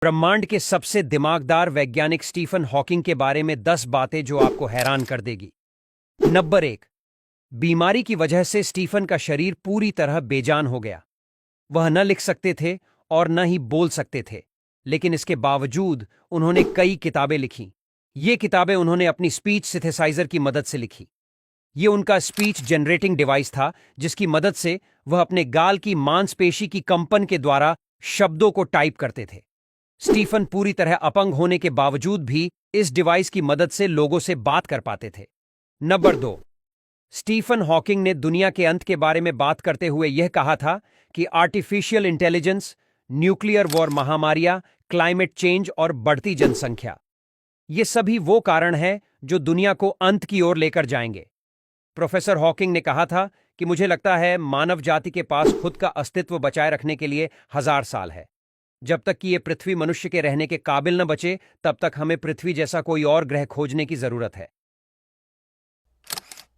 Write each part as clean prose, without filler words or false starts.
ब्रह्मांड के सबसे दिमागदार वैज्ञानिक स्टीफन हॉकिंग के बारे में 10 बातें जो आपको हैरान कर देगी। नंबर 1। बीमारी की वजह से स्टीफन का शरीर पूरी तरह बेजान हो गया। वह न लिख सकते थे और न ही बोल सकते थे, लेकिन इसके बावजूद उन्होंने कई किताबें लिखीं। ये किताबें उन्होंने अपनी स्पीच सिंथेसाइजर की मदद से लिखी। ये उनका स्पीच जनरेटिंग डिवाइस था, जिसकी मदद से वह अपने गाल की मांसपेशी की कंपन के द्वारा शब्दों को टाइप करते थे। स्टीफन पूरी तरह अपंग होने के बावजूद भी इस डिवाइस की मदद से लोगों से बात कर पाते थे। नंबर 2। स्टीफन हॉकिंग ने दुनिया के अंत के बारे में बात करते हुए यह कहा था कि आर्टिफिशियल इंटेलिजेंस, न्यूक्लियर वॉर, महामारियां, क्लाइमेट चेंज और बढ़ती जनसंख्या, ये सभी वो कारण हैं जो दुनिया को अंत की ओर लेकर जाएंगे। प्रोफेसर हॉकिंग ने कहा था कि मुझे लगता है मानव जाति के पास खुद का अस्तित्व बचाए रखने के लिए 1000 साल है। जब तक कि यह पृथ्वी मनुष्य के रहने के काबिल न बचे, तब तक हमें पृथ्वी जैसा कोई और ग्रह खोजने की जरूरत है।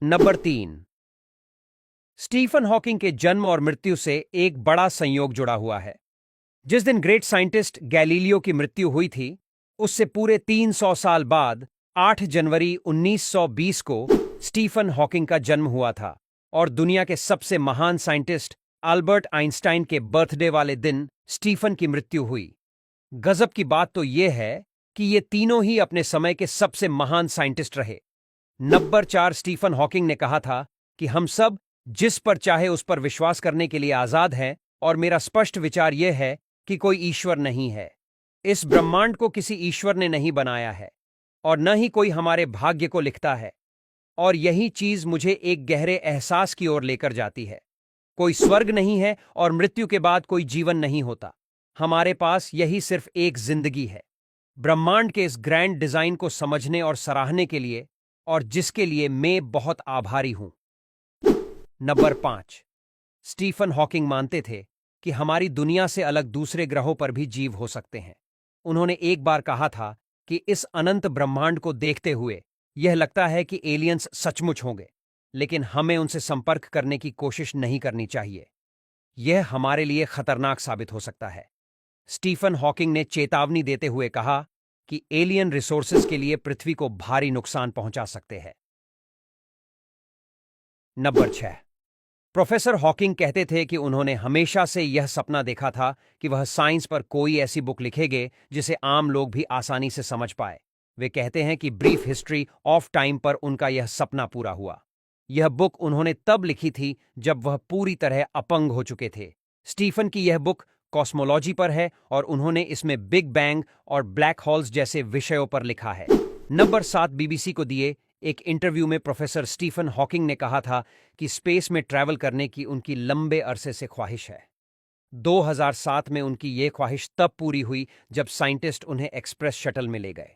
नंबर 3। स्टीफन हॉकिंग के जन्म और मृत्यु से एक बड़ा संयोग जुड़ा हुआ है। जिस दिन ग्रेट साइंटिस्ट गैलीलियो की मृत्यु हुई थी, उससे पूरे 300 साल बाद 8 जनवरी 1920 को स्टीफन हॉकिंग का जन्म हुआ था और दुनिया के सबसे महान साइंटिस्ट अल्बर्ट आइंस्टाइन के बर्थडे वाले दिन स्टीफन की मृत्यु हुई। गजब की बात तो यह है कि ये तीनों ही अपने समय के सबसे महान साइंटिस्ट रहे। नंबर 4। स्टीफन हॉकिंग ने कहा था कि हम सब जिस पर चाहे उस पर विश्वास करने के लिए आजाद हैं, और मेरा स्पष्ट विचार यह है कि कोई ईश्वर नहीं है। इस ब्रह्मांड को किसी ईश्वर ने नहीं बनाया है और न ही कोई हमारे भाग्य को लिखता है, और यही चीज मुझे एक गहरे एहसास की ओर लेकर जाती है। कोई स्वर्ग नहीं है और मृत्यु के बाद कोई जीवन नहीं होता। हमारे पास यही सिर्फ एक जिंदगी है। ब्रह्मांड के इस ग्रैंड डिजाइन को समझने और सराहने के लिए, और जिसके लिए मैं बहुत आभारी हूं। नंबर 5। स्टीफन हॉकिंग मानते थे कि हमारी दुनिया से अलग दूसरे ग्रहों पर भी जीव हो सकते हैं। उन्होंने एक बार कहा था कि इस अनंत ब्रह्मांड को देखते हुए यह लगता है कि एलियंस सचमुच होंगे, लेकिन हमें उनसे संपर्क करने की कोशिश नहीं करनी चाहिए। यह हमारे लिए खतरनाक साबित हो सकता है। स्टीफन हॉकिंग ने चेतावनी देते हुए कहा कि एलियन रिसोर्सेज के लिए पृथ्वी को भारी नुकसान पहुंचा सकते हैं। नंबर 6। प्रोफेसर हॉकिंग कहते थे कि उन्होंने हमेशा से यह सपना देखा था कि वह साइंस पर कोई ऐसी बुक लिखेंगे जिसे आम लोग भी आसानी से समझ पाए। वे कहते हैं कि ब्रीफ हिस्ट्री ऑफ टाइम पर उनका यह सपना पूरा हुआ। यह बुक उन्होंने तब लिखी थी जब वह पूरी तरह अपंग हो चुके थे। स्टीफन की यह बुक कॉस्मोलॉजी पर है और उन्होंने इसमें बिग बैंग और ब्लैक होल्स जैसे विषयों पर लिखा है। नंबर 7। बीबीसी को दिए एक इंटरव्यू में प्रोफेसर स्टीफन हॉकिंग ने कहा था कि स्पेस में ट्रैवल करने की उनकी लंबे अरसे से ख्वाहिश है। 2007 में उनकी यह ख्वाहिश तब पूरी हुई जब साइंटिस्ट उन्हें एक्सप्रेस शटल में ले गए।